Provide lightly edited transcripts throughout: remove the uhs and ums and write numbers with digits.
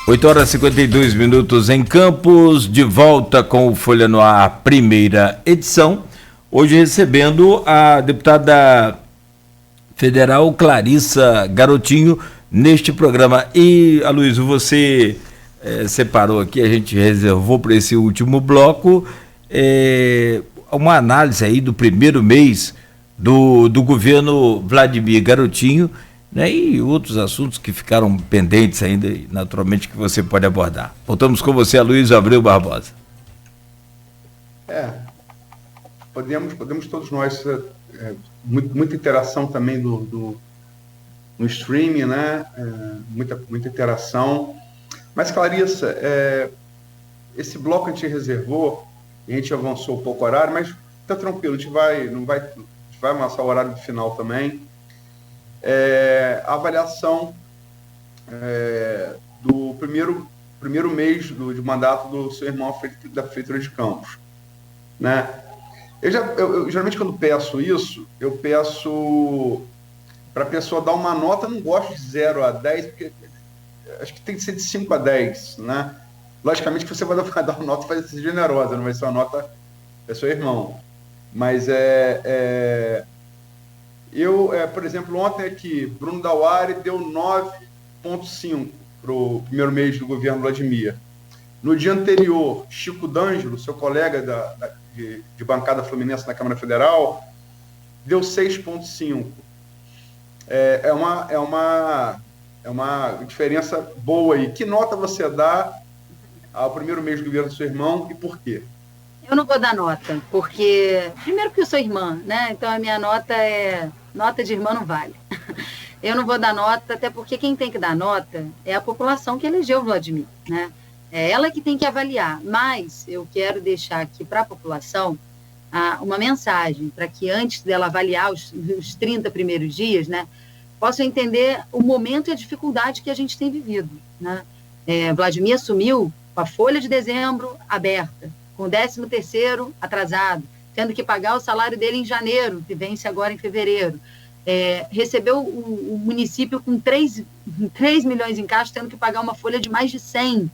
8h52 em Campos, de volta com o Folha no Ar, primeira edição. Hoje recebendo a deputada federal Clarissa Garotinho neste programa. E, Aloysio, você separou aqui, a gente reservou para esse último bloco, uma análise aí do primeiro mês do governo Vladimir Garotinho, né, e outros assuntos que ficaram pendentes ainda, naturalmente, que você pode abordar. Voltamos com você, Aloysio Abreu Barbosa. Podemos todos nós, muita interação também no streaming, né? Muita interação. Mas, Clarissa, esse bloco a gente reservou, a gente avançou um pouco o horário, mas está tranquilo, a gente vai amassar o horário do final também. A avaliação do primeiro mês de mandato do seu irmão da Prefeitura de Campos, né? Eu geralmente, quando peço isso, eu peço para a pessoa dar uma nota. Eu não gosto de 0 a 10, porque acho que tem que ser de 5 a 10, né? Logicamente que você vai dar uma nota, vai ser generosa, não vai ser uma nota, é seu irmão. Mas por exemplo, ontem aqui, Bruno Dauari deu 9,5 para o primeiro mês do governo Vladimir. No dia anterior, Chico D'Angelo, seu colega de bancada fluminense na Câmara Federal, deu 6,5. É uma diferença boa aí. Que nota você dá ao primeiro mês do governo do seu irmão e por quê? Eu não vou dar nota, porque, primeiro que eu sou irmã, né? Então a minha nota nota de irmã não vale. Eu não vou dar nota, até porque quem tem que dar nota é a população que elegeu o Vladimir, né? É ela que tem que avaliar. Mas eu quero deixar aqui para a população uma mensagem, para que antes dela avaliar os 30 primeiros dias, né, possa entender o momento e a dificuldade que a gente tem vivido, né? Vladimir assumiu com a folha de dezembro aberta, com o 13º atrasado, tendo que pagar o salário dele em janeiro, que vence agora em fevereiro. Recebeu o município com 3 milhões em caixa, tendo que pagar uma folha de mais de 100.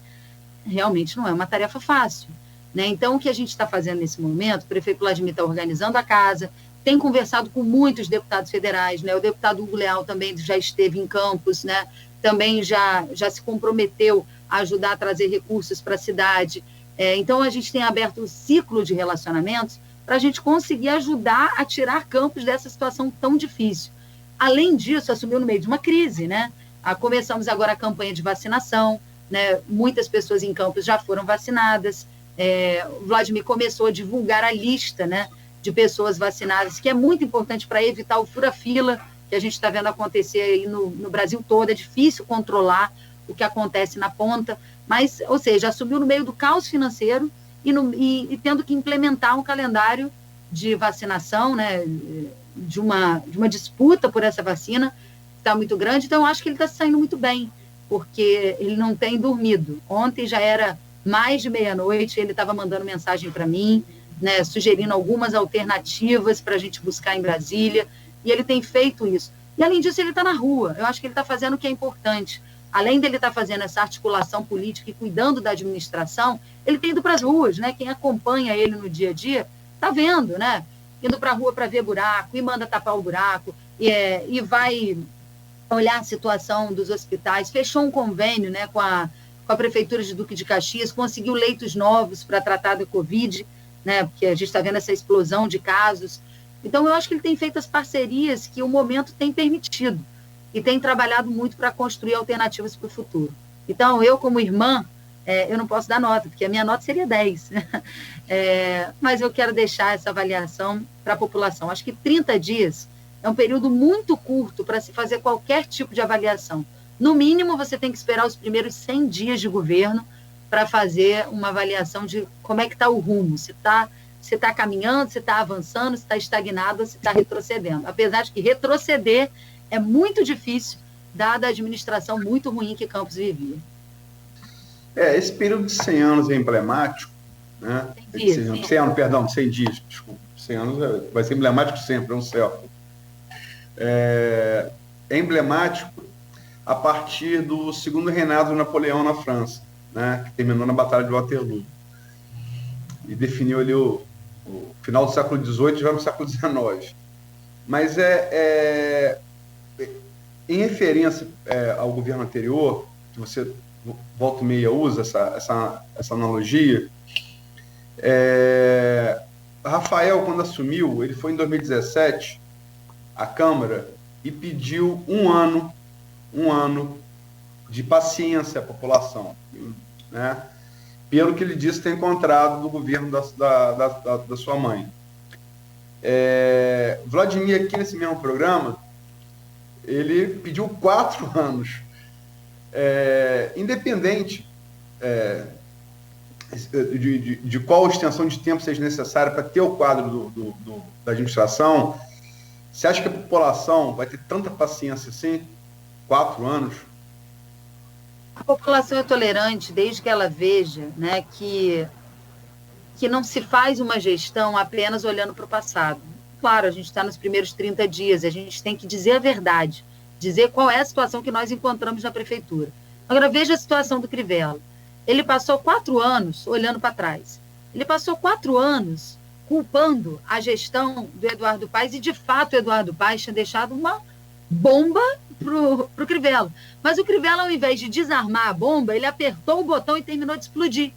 Realmente não é uma tarefa fácil, né? Então, o que a gente está fazendo nesse momento, o prefeito Vladimir está organizando a casa, tem conversado com muitos deputados federais, né? O deputado Hugo Leal também já esteve em Campos, né? Também já se comprometeu a ajudar a trazer recursos para a cidade. Então, a gente tem aberto um ciclo de relacionamentos para a gente conseguir ajudar a tirar Campos dessa situação tão difícil. Além disso, assumiu no meio de uma crise, né? Começamos agora a campanha de vacinação, né? Muitas pessoas em Campos já foram vacinadas. O Vladimir começou a divulgar a lista, né, de pessoas vacinadas, que é muito importante para evitar o fura-fila que a gente está vendo acontecer aí no Brasil todo. É difícil controlar o que acontece na ponta, mas, ou seja, assumiu no meio do caos financeiro e tendo que implementar um calendário de vacinação, né, de uma disputa por essa vacina que está muito grande. Então, eu acho que ele está saindo muito bem, porque ele não tem dormido. Ontem já era mais de meia-noite, ele estava mandando mensagem para mim, né, sugerindo algumas alternativas para a gente buscar em Brasília, e ele tem feito isso. E, além disso, ele está na rua. Eu acho que ele está fazendo o que é importante. Além dele estar fazendo essa articulação política e cuidando da administração, ele tem ido para as ruas, né? Quem acompanha ele no dia a dia está vendo, né? Indo para a rua para ver buraco, e manda tapar o buraco, e vai olhar a situação dos hospitais. Fechou um convênio, né, com a Prefeitura de Duque de Caxias, conseguiu leitos novos para tratar da Covid, né? Porque a gente está vendo essa explosão de casos. Então, eu acho que ele tem feito as parcerias que o momento tem permitido e tem trabalhado muito para construir alternativas para o futuro. Então, eu, como irmã, eu não posso dar nota, porque a minha nota seria 10. Mas eu quero deixar essa avaliação para a população. Acho que 30 dias é um período muito curto para se fazer qualquer tipo de avaliação. No mínimo, você tem que esperar os primeiros 100 dias de governo para fazer uma avaliação de como é que está o rumo, se está caminhando, se está avançando, se está estagnado, se está retrocedendo. Apesar de que retroceder é muito difícil, dada a administração muito ruim que Campos vivia. Esse período de 100 anos é emblemático, né? 100 dias, desculpa. 100 anos vai ser emblemático sempre, é um século. É emblemático a partir do segundo reinado de Napoleão na França, né, que terminou na Batalha de Waterloo. E definiu ali o final do século XVIII e já no século XIX. Mas em referência ao governo anterior, que você volta e meia usa essa analogia, Rafael, quando assumiu, ele foi em 2017 à Câmara e pediu um ano de paciência à população, né? Pelo que ele disse ter encontrado do governo da sua mãe. Vladimir, aqui nesse mesmo programa, ele pediu 4 anos, independente de qual extensão de tempo seja necessária para ter o quadro da administração. Você acha que a população vai ter tanta paciência assim? 4 anos? A população é tolerante desde que ela veja, né, que não se faz uma gestão apenas olhando para o passado. Claro, a gente está nos primeiros 30 dias, a gente tem que dizer a verdade, dizer qual é a situação que nós encontramos na prefeitura. Agora, veja a situação do Crivella. Ele passou 4 anos olhando para trás. Ele passou 4 anos culpando a gestão do Eduardo Paes, e, de fato, o Eduardo Paes tinha deixado uma bomba para o Crivella. Mas o Crivella, ao invés de desarmar a bomba, ele apertou o botão e terminou de explodir.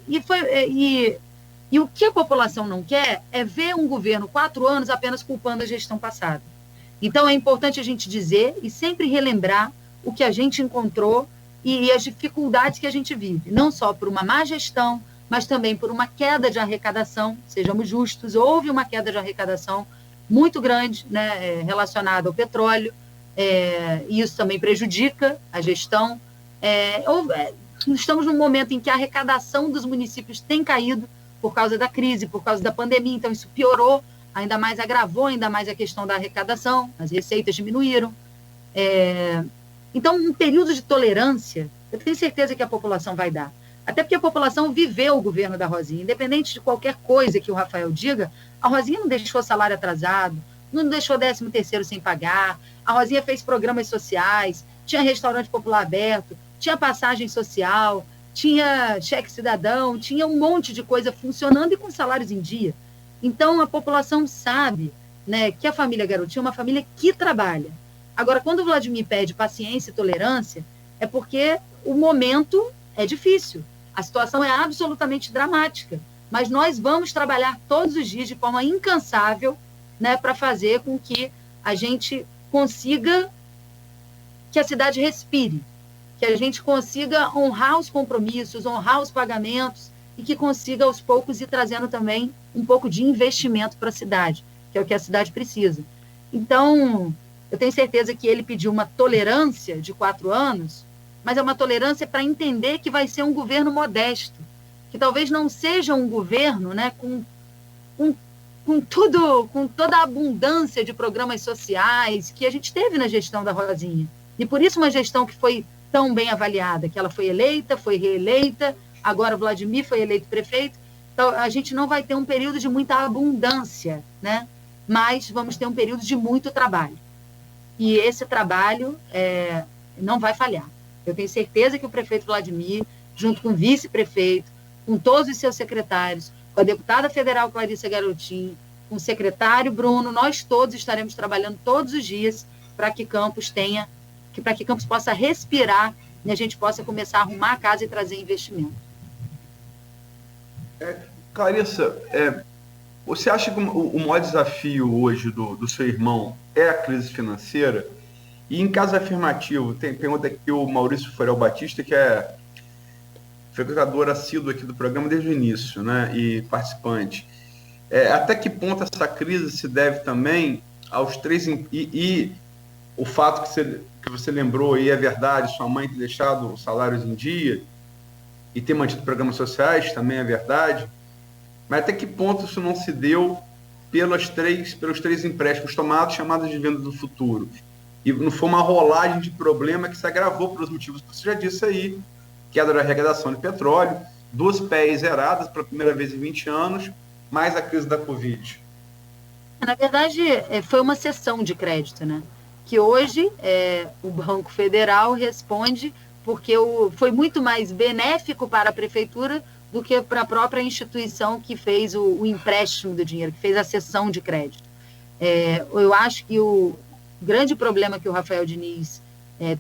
E o que a população não quer é ver um governo 4 anos apenas culpando a gestão passada. Então, é importante a gente dizer e sempre relembrar o que a gente encontrou e as dificuldades que a gente vive, não só por uma má gestão, mas também por uma queda de arrecadação. Sejamos justos, houve uma queda de arrecadação muito grande, né, relacionada ao petróleo, e isso também prejudica a gestão. Estamos num momento em que a arrecadação dos municípios tem caído por causa da crise, por causa da pandemia, então isso piorou, ainda mais agravou ainda mais a questão da arrecadação, as receitas diminuíram. Então, um período de tolerância, eu tenho certeza que a população vai dar. Até porque a população viveu o governo da Rosinha. Independente de qualquer coisa que o Rafael diga, a Rosinha não deixou salário atrasado, não deixou 13º sem pagar, a Rosinha fez programas sociais, tinha restaurante popular aberto, tinha passagem social, tinha cheque cidadão, tinha um monte de coisa funcionando e com salários em dia. Então, a população sabe, né, que a família Garotinho é uma família que trabalha. Agora, quando o Vladimir pede paciência e tolerância, é porque o momento é difícil. A situação é absolutamente dramática, mas nós vamos trabalhar todos os dias de forma incansável, né, para fazer com que a gente consiga que a cidade respire, que a gente consiga honrar os compromissos, honrar os pagamentos e que consiga, aos poucos, ir trazendo também um pouco de investimento para a cidade, que é o que a cidade precisa. Então, eu tenho certeza que ele pediu uma tolerância de 4 anos, mas é uma tolerância para entender que vai ser um governo modesto, que talvez não seja um governo, né, com toda a abundância de programas sociais que a gente teve na gestão da Rosinha. E por isso uma gestão que foi tão bem avaliada, que ela foi eleita, foi reeleita, agora o Vladimir foi eleito prefeito. Então, a gente não vai ter um período de muita abundância, né, mas vamos ter um período de muito trabalho. E esse trabalho não vai falhar. Eu tenho certeza que o prefeito Vladimir, junto com o vice-prefeito, com todos os seus secretários, com a deputada federal Clarissa Garotinho, com o secretário Bruno, nós todos estaremos trabalhando todos os dias para que Campos possa respirar e a gente possa começar a arrumar a casa e trazer investimento. Clarissa, você acha que o maior desafio hoje do seu irmão é a crise financeira? E em caso afirmativo, pergunta aqui o Maurício Forel Batista, que é frequentador assíduo aqui do programa desde o início, né, e participante. Até que ponto essa crise se deve também aos 3... E o fato que você lembrou aí é verdade, sua mãe ter deixado os salários em dia e ter mantido programas sociais também é verdade, mas até que ponto isso não se deu pelos 3 empréstimos tomados, chamados de venda do futuro? E não foi uma rolagem de problema que se agravou pelos motivos que você já disse aí, queda da arrecadação de petróleo, 2 PEs zeradas pela primeira vez em 20 anos, mais a crise da Covid. Na verdade, foi uma cessão de crédito, né? que hoje o Banco Federal responde porque foi muito mais benéfico para a prefeitura do que para a própria instituição que fez o empréstimo do dinheiro, que fez a cessão de crédito. Eu acho que o grande problema que o Rafael Diniz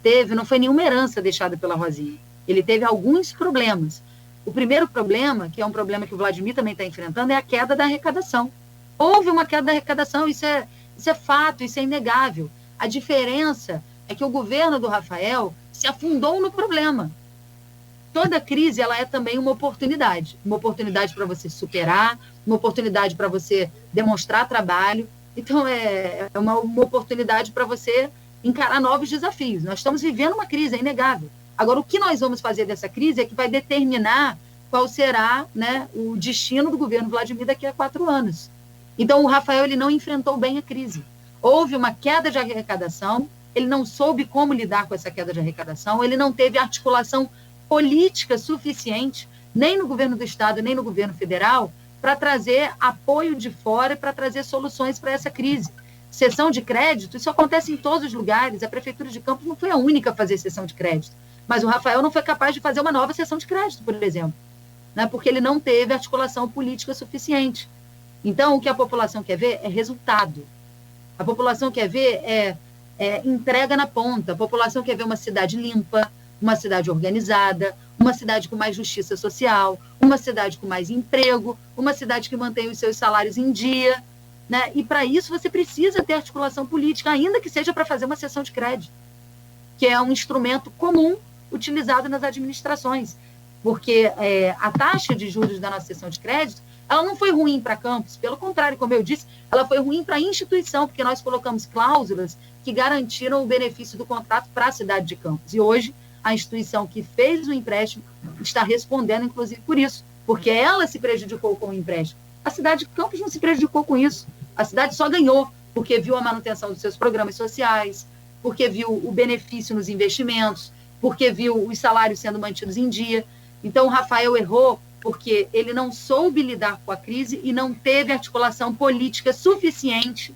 teve não foi nenhuma herança deixada pela Rosinha. Ele teve alguns problemas. O primeiro problema, que é um problema que o Vladimir também está enfrentando, é a queda da arrecadação. Houve uma queda da arrecadação, isso é fato, isso é inegável. A diferença é que o governo do Rafael se afundou no problema. Toda crise ela é também uma oportunidade para você superar, uma oportunidade para você demonstrar trabalho. Então, é uma oportunidade para você encarar novos desafios. Nós estamos vivendo uma crise, é inegável. Agora, o que nós vamos fazer dessa crise é que vai determinar qual será, né, o destino do governo Vladimir daqui a 4 anos. Então, o Rafael ele não enfrentou bem a crise. Houve uma queda de arrecadação, ele não soube como lidar com essa queda de arrecadação, ele não teve articulação política suficiente, nem no governo do Estado, nem no governo federal, para trazer apoio de fora, para trazer soluções para essa crise. Cessão de crédito, isso acontece em todos os lugares, a Prefeitura de Campos não foi a única a fazer cessão de crédito, mas o Rafael não foi capaz de fazer uma nova cessão de crédito, por exemplo, né, porque ele não teve articulação política suficiente. Então, o que a população quer ver é resultado. A população quer ver entrega na ponta. A população quer ver uma cidade limpa, uma cidade organizada, uma cidade com mais justiça social, uma cidade com mais emprego, uma cidade que mantém os seus salários em dia, né? E para isso você precisa ter articulação política, ainda que seja para fazer uma cessão de crédito, que é um instrumento comum utilizado nas administrações, porque a taxa de juros da nossa cessão de crédito, ela não foi ruim para Campos, pelo contrário, como eu disse, ela foi ruim para a instituição, porque nós colocamos cláusulas que garantiram o benefício do contrato para a cidade de Campos. E hoje, a instituição que fez o empréstimo está respondendo, inclusive, por isso, porque ela se prejudicou com o empréstimo. A cidade de Campos não se prejudicou com isso. A cidade só ganhou, porque viu a manutenção dos seus programas sociais, porque viu o benefício nos investimentos, porque viu os salários sendo mantidos em dia. Então, o Rafael errou porque ele não soube lidar com a crise e não teve articulação política suficiente,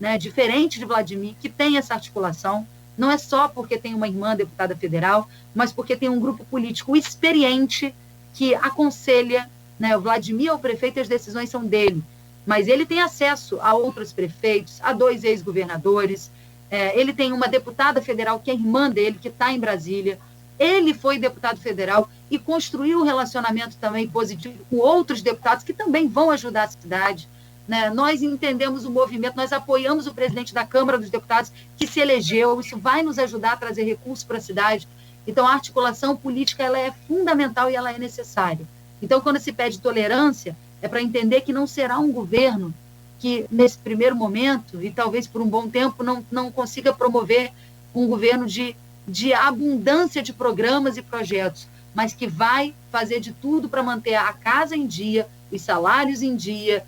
né, diferente de Vladimir, que tem essa articulação. Não é só porque tem uma irmã deputada federal, mas porque tem um grupo político experiente que aconselha, né, o Vladimir é o prefeito e as decisões são dele, mas ele tem acesso a outros prefeitos, a 2 ex-governadores, ele tem uma deputada federal que é irmã dele, que está em Brasília. Ele foi deputado federal e construiu um relacionamento também positivo com outros deputados que também vão ajudar a cidade, né? Nós entendemos o movimento, nós apoiamos o presidente da Câmara dos Deputados que se elegeu, isso vai nos ajudar a trazer recursos para a cidade. Então, a articulação política ela é fundamental e ela é necessária. Então, quando se pede tolerância, é para entender que não será um governo que, nesse primeiro momento, e talvez por um bom tempo, não consiga promover um governo de abundância de programas e projetos, mas que vai fazer de tudo para manter a casa em dia, os salários em dia,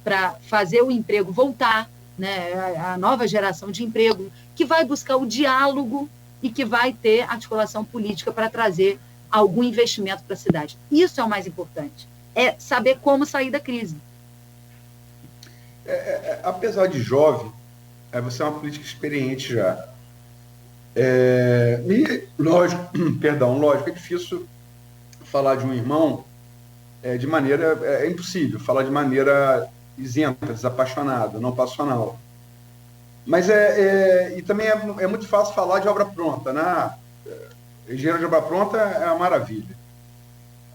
para fazer o emprego voltar, né, a nova geração de emprego, que vai buscar o diálogo e que vai ter articulação política para trazer algum investimento para a cidade. Isso é o mais importante, é saber como sair da crise. Apesar de jovem, você é uma política experiente já. E, lógico, é difícil falar de um irmão de maneira... É impossível falar de maneira isenta, desapaixonada, não passional. Mas e também é muito fácil falar de obra pronta, né? Engenheiro de obra pronta é uma maravilha.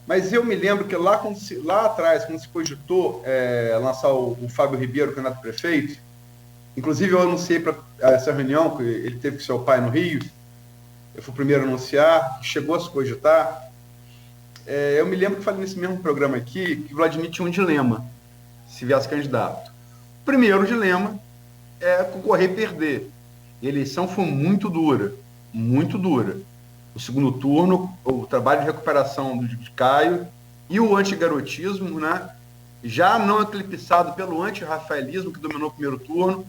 Mas eu me lembro que lá atrás, quando se cogitou lançar o Fábio Ribeiro, candidato a prefeito, inclusive eu anunciei para essa reunião, que ele teve com seu pai no Rio, eu fui o primeiro a anunciar, chegou a se cogitar. Eu me lembro que falei nesse mesmo programa aqui, que Vladimir tinha um dilema, se viesse candidato. O primeiro dilema é concorrer e perder. A eleição foi muito dura, muito dura. O segundo turno, o trabalho de recuperação de Caio e o antigarotismo, né, já não eclipsado pelo antirrafaelismo que dominou o primeiro turno,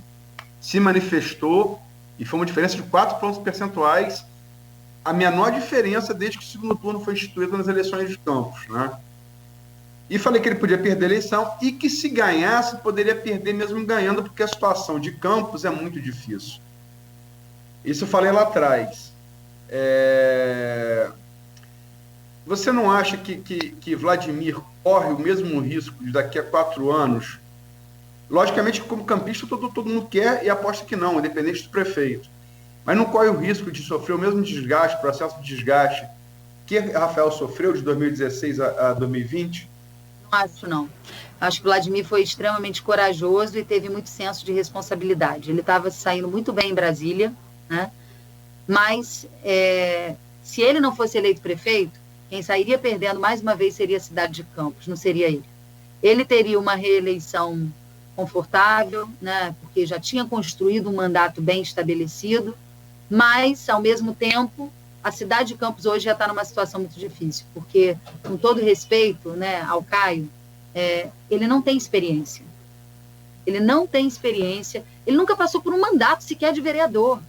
se manifestou e foi uma diferença de 4 pontos percentuais, a menor diferença desde que o segundo turno foi instituído nas eleições de Campos, né? E falei que ele podia perder a eleição e que se ganhasse, poderia perder mesmo ganhando, porque a situação de Campos é muito difícil. Isso eu falei lá atrás. Você não acha que Vladimir corre o mesmo risco de daqui a 4 anos? Logicamente, como campista, todo mundo quer e aposta que não, independente do prefeito. Mas não corre o risco de sofrer o mesmo desgaste, processo de desgaste que Rafael sofreu de 2016 a 2020? Não acho, não. Acho que o Vladimir foi extremamente corajoso e teve muito senso de responsabilidade. Ele estava saindo muito bem em Brasília, né? Mas se ele não fosse eleito prefeito, quem sairia perdendo mais uma vez seria a cidade de Campos, não seria ele. Ele teria uma reeleição confortável, né? Porque já tinha construído um mandato bem estabelecido, mas, ao mesmo tempo, a cidade de Campos hoje já está numa situação muito difícil, porque, com todo respeito, né, ao Caio, ele não tem experiência. Ele não tem experiência, ele nunca passou por um mandato sequer de vereador.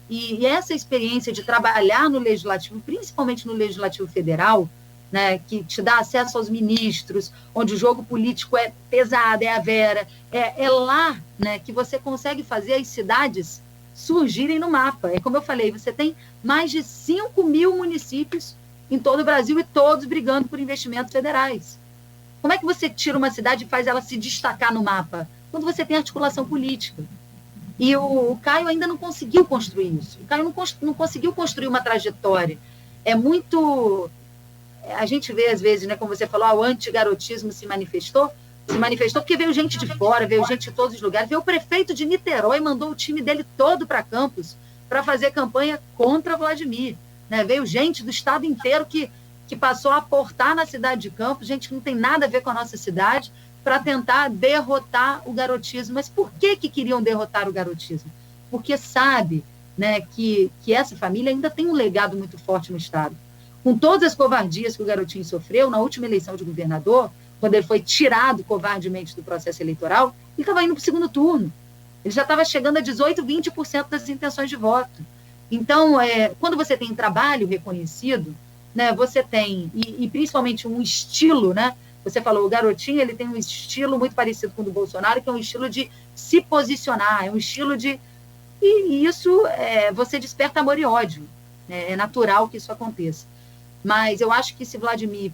E essa experiência de trabalhar no Legislativo, principalmente no Legislativo Federal, né, que te dá acesso aos ministros, onde o jogo político é pesado, é a vera, é lá, né, que você consegue fazer as cidades surgirem no mapa. É como eu falei, você tem mais de 5 mil municípios em todo o Brasil e todos brigando por investimentos federais. Como é que você tira uma cidade e faz ela se destacar no mapa? Quando você tem articulação política. E o Caio ainda não conseguiu construir isso. O Caio não conseguiu construir uma trajetória. É muito... A gente vê, às vezes, né, como você falou, o antigarotismo se manifestou porque veio gente de fora, veio gente de todos os lugares, veio o prefeito de Niterói, mandou o time dele todo para Campos para fazer campanha contra Vladimir. Né? Veio gente do estado inteiro que passou a aportar na cidade de Campos, gente que não tem nada a ver com a nossa cidade, para tentar derrotar o garotismo. Mas por que queriam derrotar o garotismo? Porque sabe, né, que essa família ainda tem um legado muito forte no estado. Com todas as covardias que o garotinho sofreu, na última eleição de governador, quando ele foi tirado covardemente do processo eleitoral, ele estava indo para o segundo turno. Ele já estava chegando a 18%, 20% das intenções de voto. Então, quando você tem trabalho reconhecido, né, você tem, e principalmente um estilo, né? Você falou, o garotinho ele tem um estilo muito parecido com o do Bolsonaro, que é um estilo de se posicionar, é um estilo de... E isso, você desperta amor e ódio. É natural que isso aconteça. Mas eu acho que se Vladimir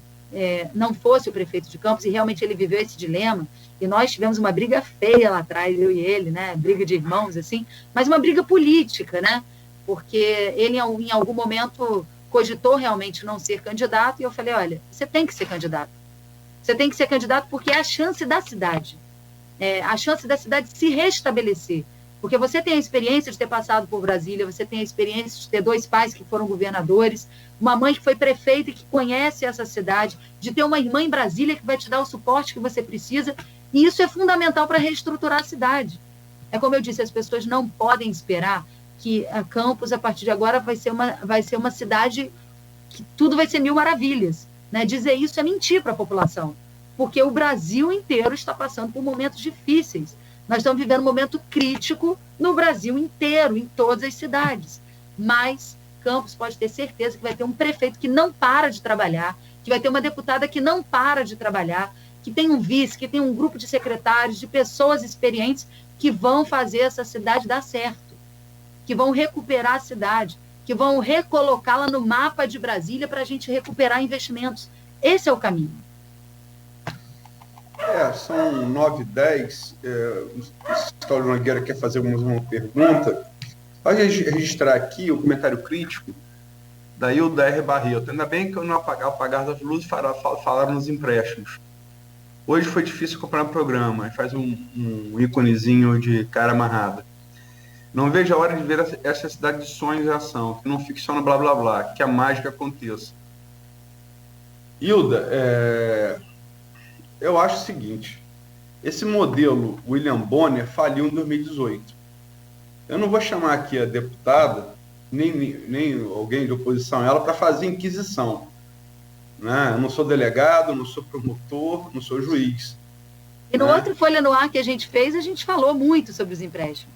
não fosse o prefeito de Campos, e realmente ele viveu esse dilema, e nós tivemos uma briga feia lá atrás, eu e ele, né? Briga de irmãos, assim, mas uma briga política, né? Porque ele, em algum momento, cogitou realmente não ser candidato, e eu falei, olha, você tem que ser candidato. Você tem que ser candidato porque é a chance da cidade. A chance da cidade se restabelecer. Porque você tem a experiência de ter passado por Brasília, você tem a experiência de ter 2 pais que foram governadores, uma mãe que foi prefeita e que conhece essa cidade, de ter uma irmã em Brasília que vai te dar o suporte que você precisa, e isso é fundamental para reestruturar a cidade. É como eu disse, as pessoas não podem esperar que a Campos, a partir de agora, vai ser uma cidade que tudo vai ser mil maravilhas. Né? Dizer isso é mentir para a população, porque o Brasil inteiro está passando por momentos difíceis. Nós estamos vivendo um momento crítico no Brasil inteiro, em todas as cidades. Mas Campos pode ter certeza que vai ter um prefeito que não para de trabalhar, que vai ter uma deputada que não para de trabalhar, que tem um vice, que tem um grupo de secretários, de pessoas experientes que vão fazer essa cidade dar certo, que vão recuperar a cidade, que vão recolocá-la no mapa de Brasília para a gente recuperar investimentos. Esse é o caminho. São 9h10. O Cláudio Nogueira quer fazer uma pergunta. Pode registrar aqui o comentário crítico da Hilda R. Barreto. Ainda bem que eu não apagar das luzes falaram nos empréstimos. Hoje foi difícil comprar um programa. Faz um íconezinho de cara amarrada. Não vejo a hora de ver essa cidade de sonhos e ação, que não fique só no blá blá blá, que a mágica aconteça. Hilda, eu acho o seguinte, esse modelo William Bonner faliu em 2018. Eu não vou chamar aqui a deputada, nem alguém de oposição a ela, para fazer inquisição. Né? Eu não sou delegado, não sou promotor, não sou juiz. E no outro Folha no Ar que a gente fez, a gente falou muito sobre os empréstimos.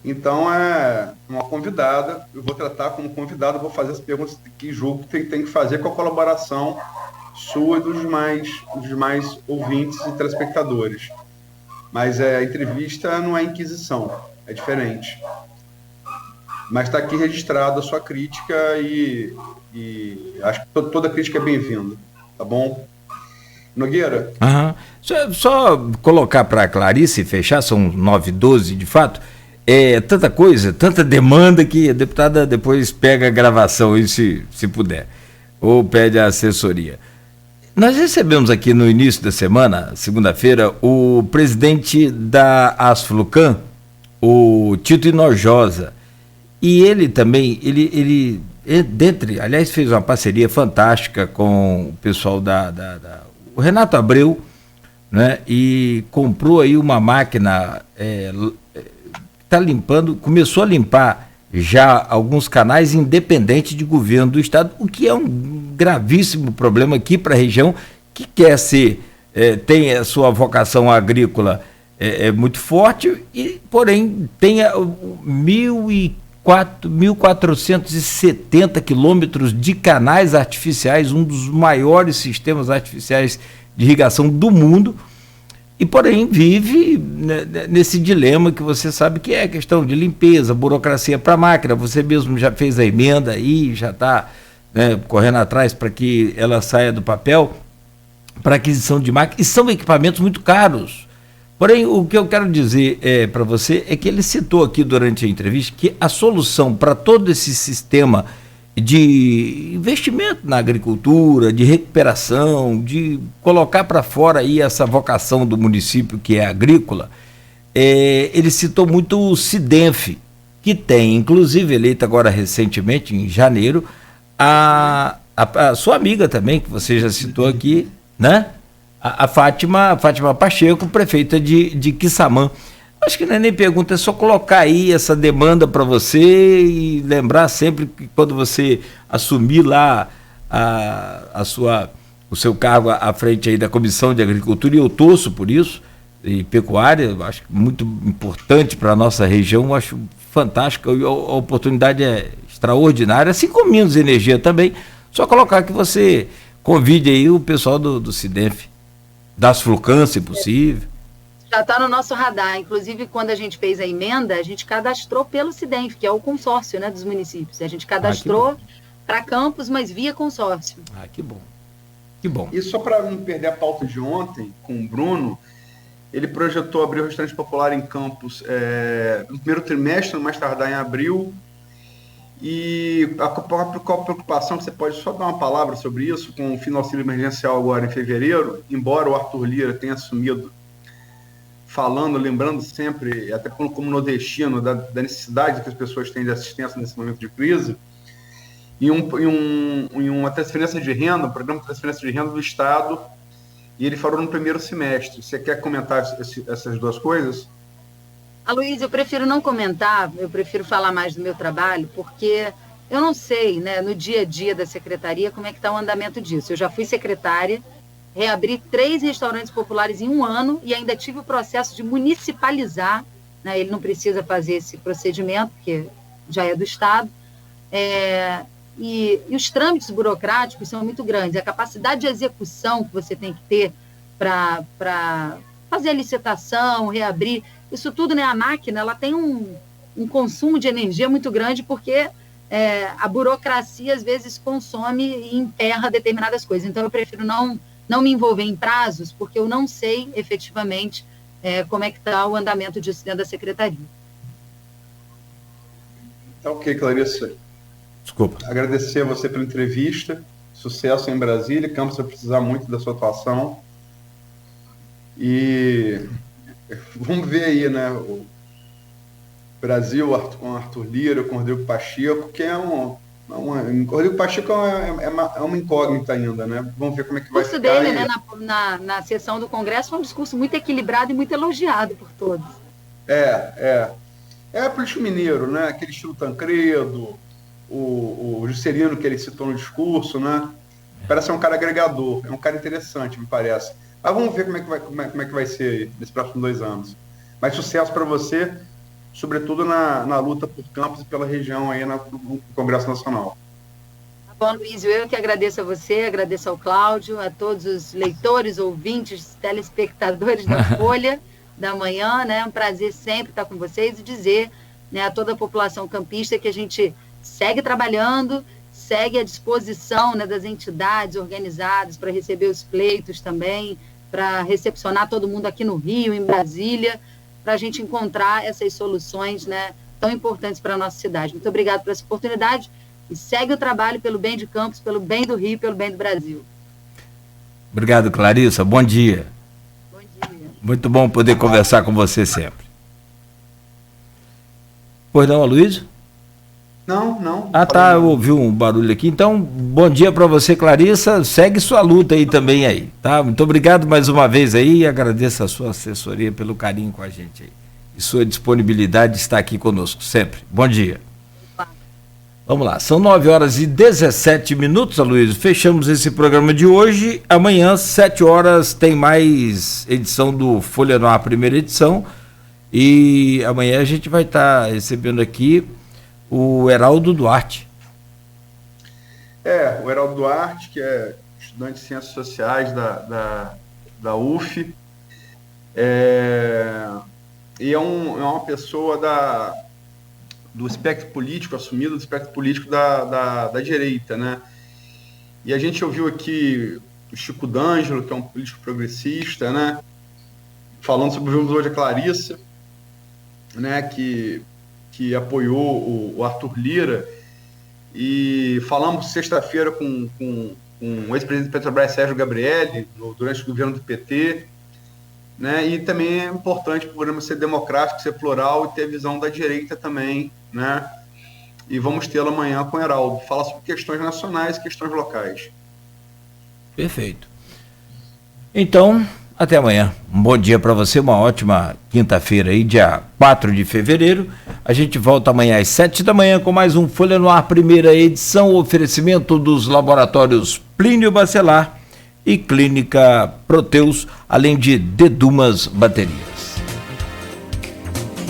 Então, é uma convidada, eu vou tratar como convidada, vou fazer as perguntas que julgo que tem que fazer com a colaboração sua e dos demais ouvintes e telespectadores. Mas a entrevista não é inquisição, é diferente. Mas está aqui registrada a sua crítica e acho que toda crítica é bem-vinda, tá bom? Nogueira? Uhum. Só colocar para a Clarice fechar, são 9h12 de fato, tanta coisa, tanta demanda que a deputada depois pega a gravação, aí, se puder, ou pede a assessoria. Nós recebemos aqui no início da semana, segunda-feira, o presidente da Asflucan, o Tito Hinojosa, e ele também, aliás, fez uma parceria fantástica com o pessoal o Renato Abreu, né, e comprou aí uma máquina, está limpando, começou a limpar já alguns canais independente de governo do estado, o que é um gravíssimo problema aqui para a região, que quer ser, tem a sua vocação agrícola muito forte, porém tem 1.470 quilômetros de canais artificiais, um dos maiores sistemas artificiais de irrigação do mundo, e porém vive nesse dilema que você sabe que é a questão de limpeza, burocracia para a máquina. Você mesmo já fez a emenda aí, já está correndo atrás para que ela saia do papel para aquisição de máquinas, e são equipamentos muito caros. Porém, o que eu quero dizer para você é que ele citou aqui durante a entrevista que a solução para todo esse sistema de investimento na agricultura, de recuperação, de colocar para fora aí essa vocação do município que é agrícola, ele citou muito o SIDENF, que tem, inclusive, eleito agora recentemente, em janeiro, a sua amiga também, que você já citou aqui, né? A Fátima Pacheco, prefeita de Quissamã. Acho que não é nem pergunta, é só colocar aí essa demanda para você e lembrar sempre que quando você assumir lá o seu cargo à frente aí da Comissão de Agricultura, e eu torço por isso, e pecuária, acho muito importante para a nossa região, acho fantástico, a oportunidade é extraordinária, assim como Minas Energia também, só colocar que você convide aí o pessoal do SIDENF, das Asflucan, se possível. Já está no nosso radar. Inclusive, quando a gente fez a emenda, a gente cadastrou pelo SIDENF, que é o consórcio, né, dos municípios. A gente cadastrou para Campos, mas via consórcio. Que bom. Que bom. E só para não perder a pauta de ontem, com o Bruno, ele projetou abrir o restaurante popular em Campos no primeiro trimestre, no mais tardar em abril. E qual a preocupação, que você pode só dar uma palavra sobre isso, com o fim do auxílio emergencial agora em fevereiro, embora o Arthur Lira tenha assumido, lembrando sempre, até como nordestino, da necessidade que as pessoas têm de assistência nesse momento de crise, e uma transferência de renda, um programa de transferência de renda do Estado, e ele falou no primeiro semestre. Você quer comentar essas duas coisas? Aloysio, eu prefiro não comentar, eu prefiro falar mais do meu trabalho, porque eu não sei, né, no dia a dia da secretaria, como é que está o andamento disso. Eu já fui secretária, reabri 3 restaurantes populares em um ano e ainda tive o processo de municipalizar, né, ele não precisa fazer esse procedimento, porque já é do Estado, e os trâmites burocráticos são muito grandes. A capacidade de execução que você tem que ter para fazer a licitação, reabrir, isso tudo, né, a máquina, ela tem um consumo de energia muito grande, porque a burocracia, às vezes, consome e emperra determinadas coisas. Então, eu prefiro não me envolver em prazos, porque eu não sei, efetivamente, como é que está o andamento disso dentro da secretaria. Tá ok, Clarice. Desculpa. Agradecer a você pela entrevista, sucesso em Brasília, Campos vai precisar muito da sua atuação. E vamos ver aí, né, o Brasil com Arthur Lira, com Rodrigo Pacheco, que Rodrigo Pacheco é uma incógnita ainda, né? Vamos ver como é que vai ficar. O discurso dele, né, na sessão do Congresso, foi um discurso muito equilibrado e muito elogiado por todos. É político mineiro, né? Aquele estilo Tancredo, o Juscelino que ele citou no discurso, né? Parece um cara agregador, é um cara interessante, me parece. Mas vamos ver como é que vai ser nesses próximos 2 anos. Mas sucesso para você, sobretudo na luta por Campos e pela região aí no Congresso Nacional. Tá bom, Luísio, eu que agradeço a você, agradeço ao Cláudio, a todos os leitores, ouvintes, telespectadores da Folha da Manhã, né? É um prazer sempre estar com vocês e dizer né, a toda a população campista que a gente segue trabalhando, segue à disposição, né, das entidades organizadas para receber os pleitos também, para recepcionar todo mundo aqui no Rio, em Brasília, para a gente encontrar essas soluções, né, tão importantes para a nossa cidade. Muito obrigada por essa oportunidade e segue o trabalho pelo bem de Campos, pelo bem do Rio, pelo bem do Brasil. Obrigado, Clarissa. Bom dia. Bom dia. Muito bom poder conversar com você sempre. Pois não, Aloysio? Não. Ah, tá, eu ouvi um barulho aqui. Então, bom dia para você, Clarissa. Segue sua luta aí também aí, tá? Muito obrigado mais uma vez aí e agradeço a sua assessoria pelo carinho com a gente aí. E sua disponibilidade de estar aqui conosco sempre. Bom dia. Vamos lá, são 9h17, Aloysio. Fechamos esse programa de hoje. Amanhã, 7 horas, tem mais edição do Folha no Ar, primeira edição. E amanhã a gente vai estar recebendo aqui o Heraldo Duarte. O Heraldo Duarte, que é estudante de Ciências Sociais da UF. E é uma pessoa do espectro político, assumido do espectro político da direita, né? E a gente ouviu aqui o Chico D'Angelo, que é um político progressista, né? Falando sobre o hoje a Clarissa, né? Que apoiou o Arthur Lira, e falamos sexta-feira com o ex-presidente da Petrobras, Sérgio Gabrielli, durante o governo do PT, né? E também é importante o programa ser democrático, ser plural e ter a visão da direita também, né? E vamos tê-lo amanhã com o Heraldo. Fala sobre questões nacionais e questões locais. Perfeito. Então, até amanhã. Um bom dia para você, uma ótima quinta-feira aí, dia 4 de fevereiro. A gente volta amanhã às 7 da manhã com mais um Folha no Ar, primeira edição, oferecimento dos laboratórios Plínio Bacelar e Clínica Proteus, além de Dedumas Baterias.